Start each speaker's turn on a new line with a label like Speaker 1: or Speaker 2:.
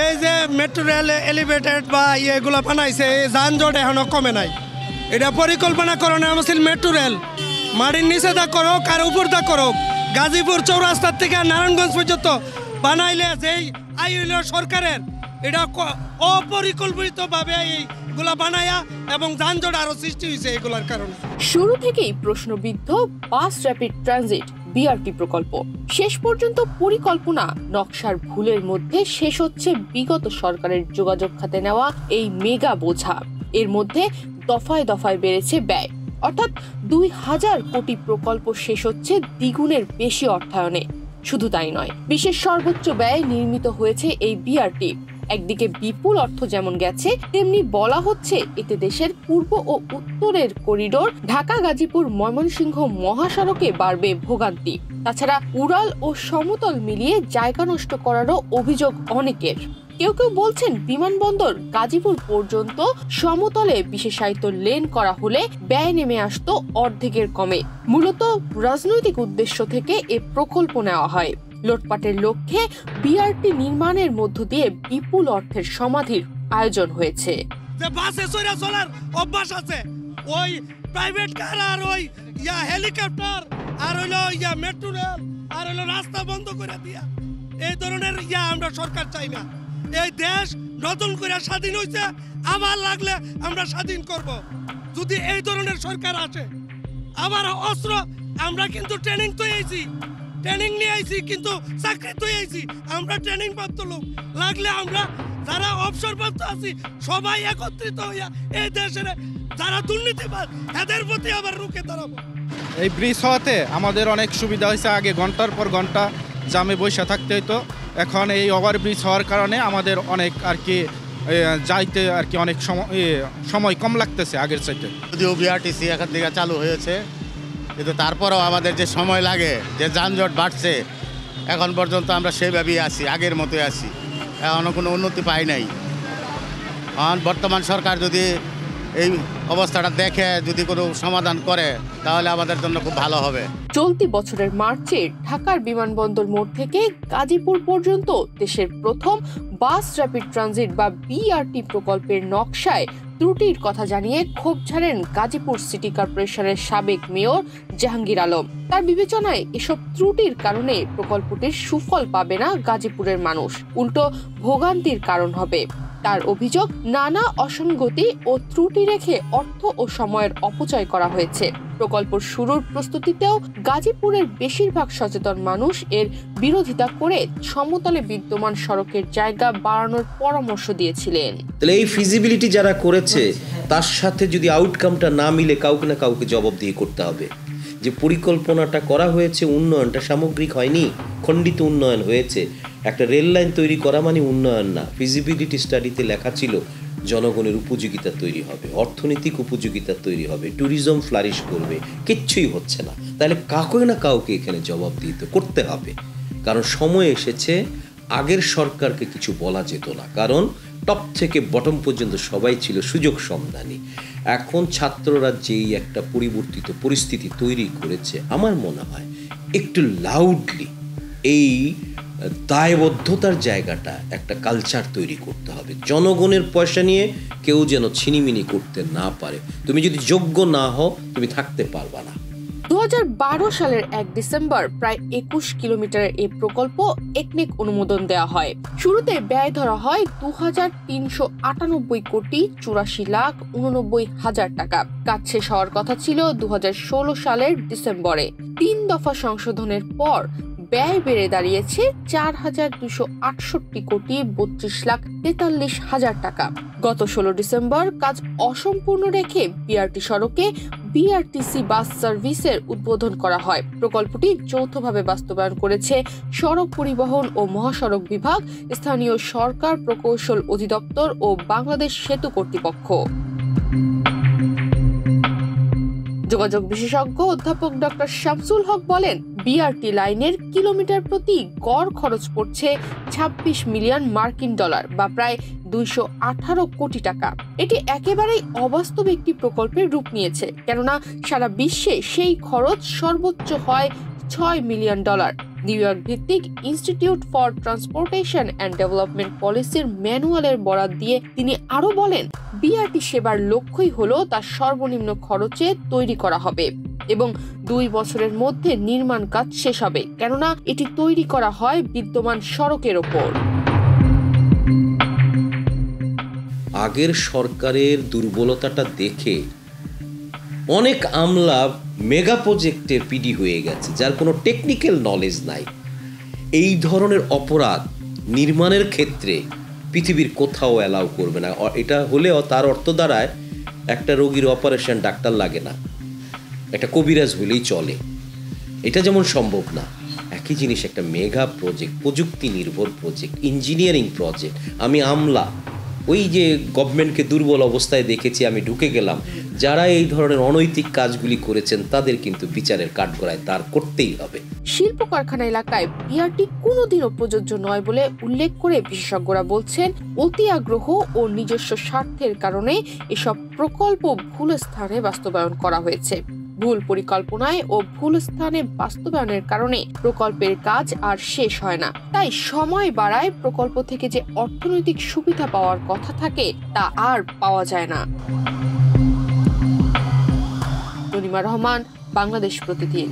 Speaker 1: এই যে metro rail elevated বা এগুলো বানাইছে, যানজট এখনো কমে নাই। এটা পরিকল্পনা করো না আমার মেট্রো রেল মাটির নিচে দা করো আর উপর দা করো, গাজীপুর চৌরাস্তার থেকে নারায়ণগঞ্জ পর্যন্ত বানাইলে যেই আইল সরকারের এটা অপরিকল্পিতভাবে এইগুলা বানায়া এবং যানজট আরো সৃষ্টি হয়েছে এগুলোর কারণে।
Speaker 2: শুরু থেকেই প্রশ্নবিদ্ধ বাস র্যাপিড ট্রানজিট বিআরটি প্রকল্প। শেষ পর্যন্ত পরিকল্পনা নকশার ভুলের মধ্যে শেষ হচ্ছে বিগত সরকারের যোগাযোগ খাতে নেওয়া এই মেগা বোঝা। এর মধ্যে দফায় দফায় বেড়েছে ব্যয়, অর্থাৎ 2000 কোটি প্রকল্প শেষ হচ্ছে দ্বিগুণের বেশি অর্থায়নে। শুধু তাই নয়, বিশ্বের সর্বোচ্চ ব্যয়ে নির্মিত হয়েছে এই বিআরটি। একদিকে বিপুল অর্থ যেমন গেছে, তেমনি বলা হচ্ছে এতে দেশের পূর্ব ও উত্তরের করিডোর ঢাকা গাজীপুর ময়মনসিংহ মহাসড়কে বাড়বে ভোগান্তি। তাছাড়া উড়াল ও সমতল মিলিয়ে জায়গা নষ্ট করারও অভিযোগ অনেকের। কেউ কেউ বলছেন বিমানবন্দর গাজীপুর পর্যন্ত সমতলে বিশেষায়িত লেন করা হলে ব্যয় নেমে আসতো অর্ধেকের কমে। মূলত রাজনৈতিক উদ্দেশ্য থেকে এ প্রকল্প নেওয়া হয়। লুটপাটের লক্ষ্যে বিআরটি নির্মাণের মধ্য দিয়ে বিপুল অর্থের সমাধির আয়োজন হয়েছে।
Speaker 1: যে বাসে চড়ে চলার অভ্যাস আছে, ওই প্রাইভেট কার আর ওই হেলিকপ্টার আর হইলো মেট্রো রেল আর হইলো রাস্তা বন্ধ করে দিয়া, এই ধরনের আমরা সরকার চাই না। এই দেশ নতুন করে স্বাধীন হয়েছে, আবার লাগলে আমরা স্বাধীন করব। যদি এই ধরনের সরকার আসে, আবার অস্ত্র আমরা কিন্তু ট্রেনিং তো আইছি, ট্রেনিং নিয়ে আইছি, কিন্তু চাকরি তো আইছি। আমরা ট্রেনিং প্রাপ্ত লোক, লাগলে আমরা যারা অবসরপ্রাপ্ত আছি সবাই একত্রিত হইয়া এই দেশের যারা দুর্নীতিবাদ এদের প্রতি আবার রুখে দাঁড়াবো।
Speaker 3: এই ব্রিজ হওয়াতে আমাদের অনেক সুবিধা হয়েছে। আগে ঘন্টার পর ঘন্টা জামে বসে থাকতে হতো, এখন এই ওভারব্রিজ হওয়ার কারণে আমাদের অনেক আর কি যাইতে আর কি অনেক সময় কম লাগতেছে আগের চাইতে।
Speaker 4: যদিও বিআরটিসি এখান থেকে চালু হয়েছে, কিন্তু তারপরেও আমাদের যে সময় লাগে, যে যানজট বাড়ছে, এখন পর্যন্ত আমরা সেইভাবেই আছি, আগের মতোই আছি, এখনও কোনো উন্নতি পাই নাই। এখন বর্তমান সরকার যদি এই অবস্থাটা দেখে যদি কোনো সমাধান করে তাহলে আমাদের জন্য খুব ভালো হবে।
Speaker 2: চলতি বছরের মার্চে ঢাকার বিমানবন্দর মোড় থেকে গাজীপুর পর্যন্ত দেশের প্রথম বাস র্যাপিড ট্রানজিট বা বিআরটি প্রকল্পের নকশায় ত্রুটির কথা জানিয়ে ক্ষোভ ঝাড়েন গাজীপুর সিটি কর্পোরেশনের সাবেক মেয়র জাহাঙ্গীর আলম। তার বিবেচনায় এসব ত্রুটির কারণে প্রকল্পটির সুফল পাবে না গাজীপুরের মানুষ, উল্টো ভোগান্তির কারণ হবে। তার অভিযোগ, নানা অসঙ্গতি ও ত্রুটি রেখে অর্থ ও সময়ের অপচয় করা হয়েছে। প্রকল্প শুরুর প্রস্তুতিতেও গাজীপুরের বেশিরভাগ সচেতন মানুষ এর বিরোধিতা করে সমতলে বিদ্যমান সড়কের জায়গা বাড়ানোর পরামর্শ দিয়েছিলেন।
Speaker 5: তাহলে এই ফিজিবিলিটি যারা করেছে তার সাথে যদি আউটকামটা না মিলে কাউকে না কাউকে জবাবদিহি করতে হবে। যে পরিকল্পনাটা করা হয়েছে, উন্নয়নটা সামগ্রিক হয়নি, খণ্ডিত উন্নয়ন হয়েছে। একটা রেল লাইন তৈরি করা মানে উন্নয়ন না। ফিজিবিলিটি স্টাডিতে লেখা ছিল জনগণের উপযোগিতা তৈরি হবে, অর্থনৈতিক উপযোগিতা তৈরি হবে, ট্যুরিজম ফ্লারিশ করবে, কিচ্ছুই হচ্ছে না। তাহলে কাউকে না কাউকে এখানে জবাবদিহি করতে হবে। কারণ সময় এসেছে, আগের সরকারকে কিছু বলা যেত না, কারণ টপ থেকে বটম পর্যন্ত সবাই ছিল সুযোগ সন্ধানী। এখন ছাত্ররা যেই একটা পরিবর্তিত পরিস্থিতি তৈরি করেছে, আমার মনে হয় একটু লাউডলি এই দায়বদ্ধতার জায়গাটা একটা কালচার তৈরি করতে হবে। জনগণের পয়সা নিয়ে কেউ যেন ছিনিমিনি করতে না পারে। তুমি যদি যোগ্য না হও, তুমি থাকতে পারবা না।
Speaker 2: 2012 সালের 1 ডিসেম্বর প্রায় 21 কিলোমিটারের এই প্রকল্প একনেক অনুমোদন দেওয়া হয়। শুরুতে ব্যয় ধরা হয় 2398 কোটি 84,89,000 টাকা। কাজ শেষ হওয়ার কথা ছিল 2016 সালের ডিসেম্বরে। 3 দফা সংশোধনের পর ব্যয় বেড়ে দাঁড়িয়েছে 4,268 কোটি 32,43,000 টাকা। গত 16 ডিসেম্বর কাজ অসম্পূর্ণ রেখে বিআরটি সড়কে বিআরটিসি বাস সার্ভিসের উদ্বোধন করা হয়। প্রকল্পটি যৌথভাবে বাস্তবায়ন করেছে সড়ক পরিবহন ও মহাসড়ক বিভাগ, স্থানীয় সরকার প্রকৌশল অধিদপ্তর ও বাংলাদেশ সেতু কর্তৃপক্ষ। যোগাযোগ বিশেষজ্ঞ অধ্যাপক ডক্টর শামসুল হক বলেন, বিআরটি লাইনের কিলোমিটার প্রতি গড় খরচ পড়ছে 26 মিলিয়ন মার্কিন ডলার বা প্রায় 218 কোটি টাকা। এটি একেবারেই অবাস্তব একটি প্রকল্পের রূপ নিয়েছে, কেননা সারা বিশ্বে সেই খরচ সর্বোচ্চ হয় 6 মিলিয়ন ডলার। নিউ ইয়র্ক ভিত্তিক institute for transportation and development পলিসির ম্যানুয়ালের বরাত দিয়ে তিনি আরো বলেন, বিআরটি সেবার লক্ষ্যই হলো তা সর্বনিম্ন খরচে তৈরি করা হবে এবং 2 বছরের মধ্যে নির্মাণ কাজ শেষ হবে, কেননা এটি তৈরি করা হয় বিদ্যমান সড়কের ওপর।
Speaker 5: আগের সরকারের দুর্বলতাটা দেখে অনেক আমলা মেগা প্রজেক্টের পিডি হয়ে গেছে, যার কোনো টেকনিক্যাল নলেজ নাই। এই ধরনের অপরাধ নির্মাণের ক্ষেত্রে পৃথিবীর কোথাও অ্যালাউ করবে না। এটা হলেও তার অর্থ দাঁড়ায় একটা রোগীর অপারেশন ডাক্তার লাগে না, একটা কবিরাজ হলেই চলে। এটা যেমন সম্ভব না, একই জিনিস একটা মেগা প্রজেক্ট, প্রযুক্তি নির্ভর প্রজেক্ট, ইঞ্জিনিয়ারিং প্রজেক্ট। আমি আমলা, ওই যে গভর্নমেন্টকে দুর্বল অবস্থায় দেখেছি, আমি ঢুকে গেলাম। যারা এই ধরনের অনৈতিক কাজগুলি করেছেন তাদের কিন্তু বিচারের কাঠগড়ায় দাঁড় করতেই হবে।
Speaker 2: শিল্প কারখানা এলাকায় বিআরটি কোনোদিনও প্রযোজ্য নয় বলে উল্লেখ করে বিশেষজ্ঞরা বলছেন, অতি আগ্রহ ও নিজস্ব স্বার্থের কারণে এসব প্রকল্প ভুল স্থানে বাস্তবায়ন করা হয়েছে। ভুল পরিকল্পনায় ও ভুল স্থানে বাস্তবায়নের কারণে প্রকল্পের কাজ আর শেষ হয় না। তাই সময় বাড়ায় প্রকল্প থেকে যে অর্থনৈতিক সুবিধা পাওয়ার কথা থাকে তা আর পাওয়া যায় না। তনিমা রহমান, বাংলাদেশ প্রতিদিন।